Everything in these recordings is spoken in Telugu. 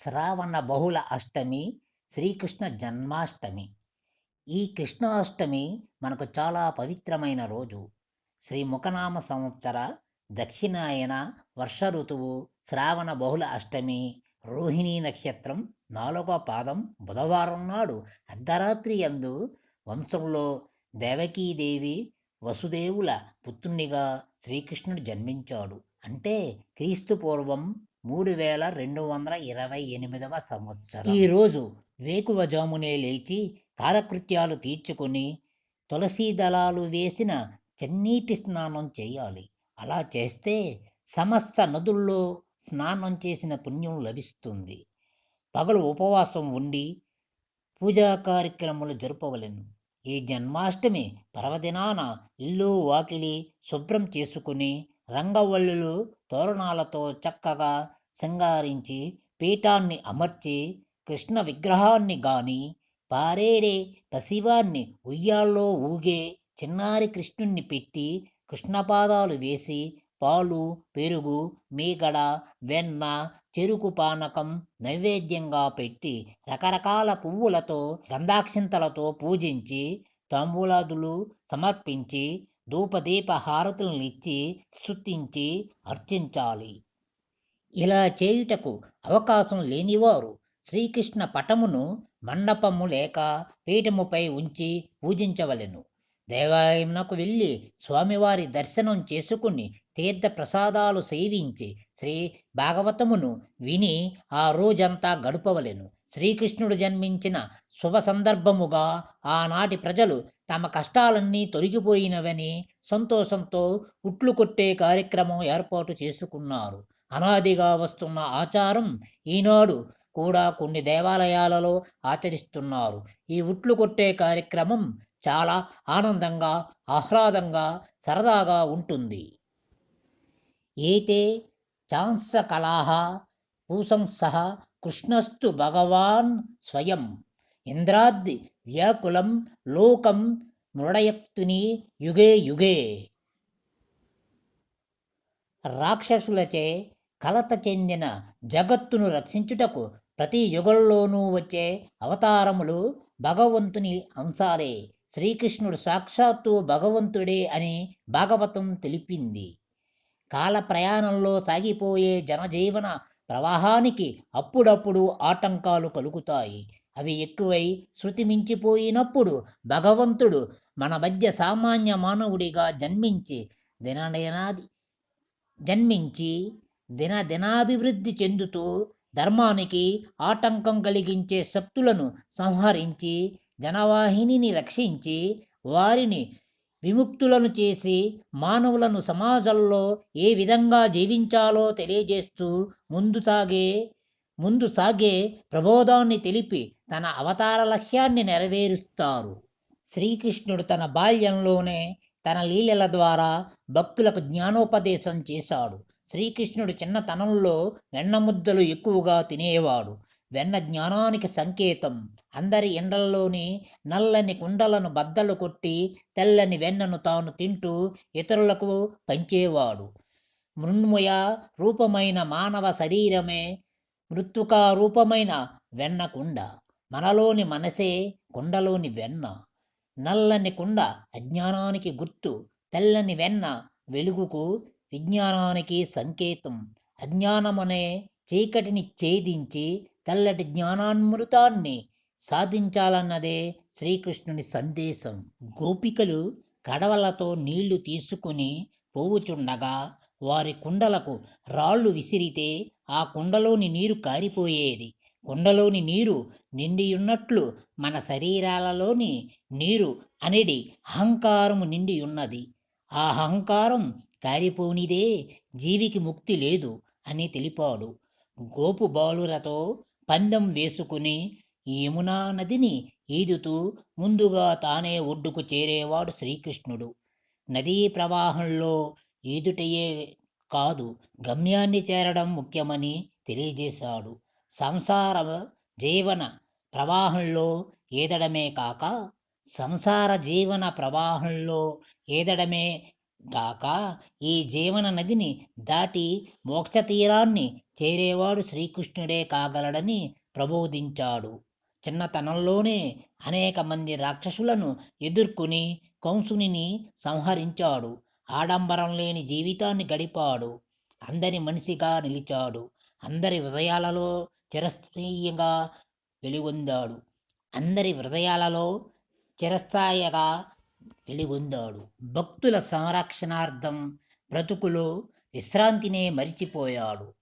శ్రావణ బహుళ అష్టమి శ్రీకృష్ణ జన్మాష్టమి. ఈ కృష్ణాష్టమి మనకు చాలా పవిత్రమైన రోజు. శ్రీ ముఖనామ సంవత్సర దక్షిణాయన వర్ష ఋతువు శ్రావణ బహుళ అష్టమి రోహిణీ నక్షత్రం 4వ పాదం బుధవారం నాడు అర్ధరాత్రి యందు వంశంలో దేవకీదేవి వసుదేవుల పుత్రునిగా శ్రీకృష్ణుడు జన్మించాడు. అంటే క్రీస్తు పూర్వం 3228వ సంవత్సరం. ఈరోజు వేకువజామునే లేచి కాలకృత్యాలు తీర్చుకుని తులసీ దళాలు వేసిన చన్నీటి స్నానం చేయాలి. అలా చేస్తే సమస్త నదుల్లో స్నానం చేసిన పుణ్యం లభిస్తుంది. పగలు ఉపవాసం ఉండి పూజా కార్యక్రమాలు జరపవలెను. ఈ జన్మాష్టమి పర్వదినాన ఇల్లు వాకిలి శుభ్రం చేసుకుని రంగవల్లులు తోరణాలతో చక్కగా సింగారించి పీఠాన్ని అమర్చి కృష్ణ విగ్రహాన్ని గాని పారేడే పసివాన్ని ఉయ్యాల్లో ఊగే చిన్నారి కృష్ణుణ్ణి పెట్టి కృష్ణపాదాలు వేసి పాలు పెరుగు మీగడ వెన్న చెరుకు పానకం నైవేద్యంగా పెట్టి రకరకాల పువ్వులతో గంధాక్షింతలతో పూజించి తాంబూలాదులు సమర్పించి ధూపదీప హారతులను ఇచ్చి స్తుతించి అర్చించాలి. ఇలా చేయుటకు అవకాశం లేనివారు శ్రీకృష్ణ పటమును మండపము లేక పీఠముపై ఉంచి పూజించవలెను. దేవాలయమునకు వెళ్ళి స్వామివారి దర్శనం చేసుకుని తీర్థ ప్రసాదాలు సేవించి శ్రీ భాగవతమును విని ఆ రోజంతా గడపవలెను. శ్రీకృష్ణుడు జన్మించిన శుభ సందర్భముగా ఆనాటి ప్రజలు తమ కష్టాలన్నీ తొలగిపోయినవని సంతోషంతో ఉట్లు కొట్టే కార్యక్రమం ఏర్పాటు చేసుకున్నారు. అనాదిగా వస్తున్న ఆచారం ఈనాడు కూడా కొన్ని దేవాలయాలలో ఆచరిస్తున్నారు. ఈ ఉట్లు కొట్టే కార్యక్రమం చాలా ఆనందంగా ఆహ్లాదంగా సరదాగా ఉంటుంది. ఏతే చాంస కళాహ పూసంసః కృష్ణస్తు భగవాన్ స్వయం ఇంద్రాద్ది వ్యాకులం లోకం మృడయక్తుని యుగే యుగే. రాక్షసులచే కలత చెందిన జగత్తును రక్షించుటకు ప్రతి యుగంలోనూ వచ్చే అవతారములు భగవంతుని అంశాలే. శ్రీకృష్ణుడు సాక్షాత్తు భగవంతుడే అని భాగవతం తెలిపింది. కాల ప్రయాణంలో సాగిపోయే జనజీవన ప్రవాహానికి అప్పుడప్పుడు ఆటంకాలు కలుగుతాయి. అవి ఎక్కువై శృతి మించిపోయినప్పుడు భగవంతుడు మన మధ్య సామాన్య మానవుడిగా దినదినాభివృద్ధి చెందుతూ ధర్మానికి ఆటంకం కలిగించే శక్తులను సంహరించి జనవాహినిని రక్షించి వారిని విముక్తులను చేసి మానవులను సమాజంలో ఏ విధంగా జీవించాలో తెలియజేస్తూ ముందు సాగే ప్రబోధాన్ని తెలిపి తన అవతార లక్ష్యాన్ని నెరవేరుస్తారు. శ్రీకృష్ణుడు తన బాల్యంలోనే తన లీలల ద్వారా భక్తులకు జ్ఞానోపదేశం చేశాడు. శ్రీకృష్ణుడు చిన్నతనంలో వెన్నముద్దలు ఎక్కువగా తినేవాడు. వెన్న జ్ఞానానికి సంకేతం. అందరి ఎండల్లోని నల్లని కుండలను బద్దలు కొట్టి తెల్లని వెన్నను తాను తింటూ ఇతరులకు పంచేవాడు. మృణ్మయ రూపమైన మానవ శరీరమే మృత్తుకా రూపమైన వెన్న కుండ. మనలోని మనసే కుండలోని వెన్న. నల్లని కుండ అజ్ఞానానికి గుర్తు, తెల్లని వెన్న వెలుగుకు విజ్ఞానానికి సంకేతం. అజ్ఞానమనే చీకటిని ఛేదించి తెల్లటి జ్ఞానామృతాన్ని సాధించాలన్నదే శ్రీకృష్ణుని సందేశం. గోపికలు కడవలతో నీళ్లు తీసుకుని పోవుచుండగా వారి కుండలకు రాళ్ళు విసిరితే ఆ కుండలోని నీరు కారిపోయేది. కుండలోని నీరు నిండియున్నట్లు మన శరీరాలలోని నీరు అనేది అహంకారము నిండియున్నది. ఆ అహంకారం కారిపోనిదే జీవికి ముక్తి లేదు అని తెలిపాడు. గోపు బాలురతో పందెం వేసుకుని యమునా నదిని ఈదుతూ ముందుగా తానే ఒడ్డుకు చేరేవాడు శ్రీకృష్ణుడు. నదీ ప్రవాహంలో ఈదుటయే కాదు, గమ్యాన్ని చేరడం ముఖ్యమని తెలియజేశాడు. సంసార జీవన ప్రవాహంలో ఈదడమే కాక సంసార జీవన ప్రవాహంలో ఈదడమే దాకా ఈ జీవన నదిని దాటి మోక్ష తీరాన్ని చేరేవాడు శ్రీకృష్ణుడే కాగలడని ప్రబోధించాడు. చిన్నతనంలోనే అనేక మంది రాక్షసులను ఎదుర్కొని కంసుని సంహరించాడు. ఆడంబరం లేని జీవితాన్ని గడిపాడు. అందరి మనిషిగా నిలిచాడు. అందరి హృదయాలలో చిరస్థాయిగా వెలుగొందాడు. అందరి హృదయాలలో చిరస్థాయిగా వెలుగొందాడు. భక్తుల సంరక్షణార్థం బ్రతుకులో విశ్రాంతినే మరిచిపోయాడు.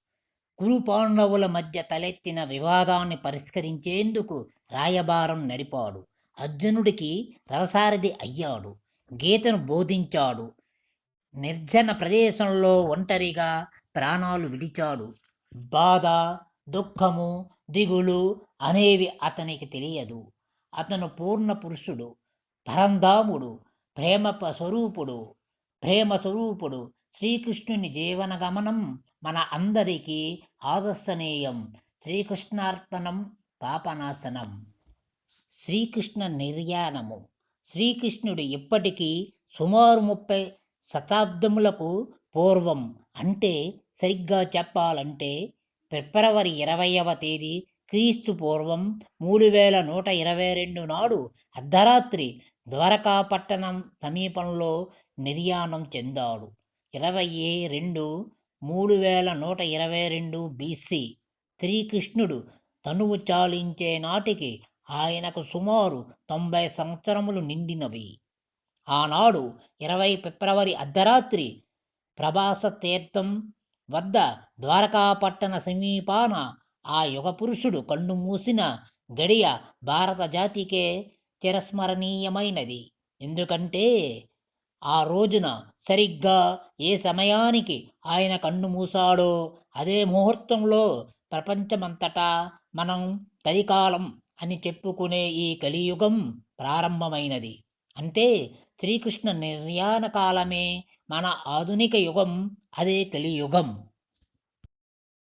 కురు పాండవుల మధ్య తలెత్తిన వివాదాన్ని పరిష్కరించేందుకు రాయబారం నడిపాడు. అర్జునుడికి రథసారథి అయ్యాడు. గీతను బోధించాడు. నిర్జన ప్రదేశంలో ఒంటరిగా ప్రాణాలు విడిచాడు. బాధ, దుఃఖము, దిగులు అనేవి అతనికి తెలియదు. అతను పూర్ణ పురుషుడు, పరంధాముడు, ప్రేమ స్వరూపుడు. శ్రీకృష్ణుని జీవన గమనం మన అందరికీ ఆదర్శనీయం. శ్రీకృష్ణార్పణం పాపనాశనం. శ్రీకృష్ణ నిర్యాణము. శ్రీకృష్ణుడు ఇప్పటికీ సుమారు 30 శతాబ్దములకు పూర్వం, అంటే సరిగ్గా చెప్పాలంటే ఫిబ్రవరి 20వ తేదీ క్రీస్తు పూర్వం 3122 నాడు అర్ధరాత్రి ద్వారకా పట్టణం సమీపంలో నిర్యాణం చెందాడు. 22/3/3122 BC. శ్రీకృష్ణుడు తనువు చాలించే నాటికి ఆయనకు సుమారు 90 సంవత్సరములు నిండినవి. ఆనాడు 20 ఫిబ్రవరి అర్ధరాత్రి ప్రభాస తీర్థం వద్ద ద్వారకాపట్టణ సమీపాన ఆ యుగపురుషుడు కన్ను మూసిన గడియ భారత జాతికే చిరస్మరణీయమైనది. ఎందుకంటే ఆ రోజున సరిగ్గా ఏ సమయానికి ఆయన కన్ను మూసాడో అదే ముహూర్తంలో ప్రపంచమంతటా మనం కలికాలం అని చెప్పుకునే ఈ కలియుగం ప్రారంభమైనది. అంటే శ్రీకృష్ణ నిర్యాణ కాలమే మన ఆధునిక యుగం, అదే కలియుగం.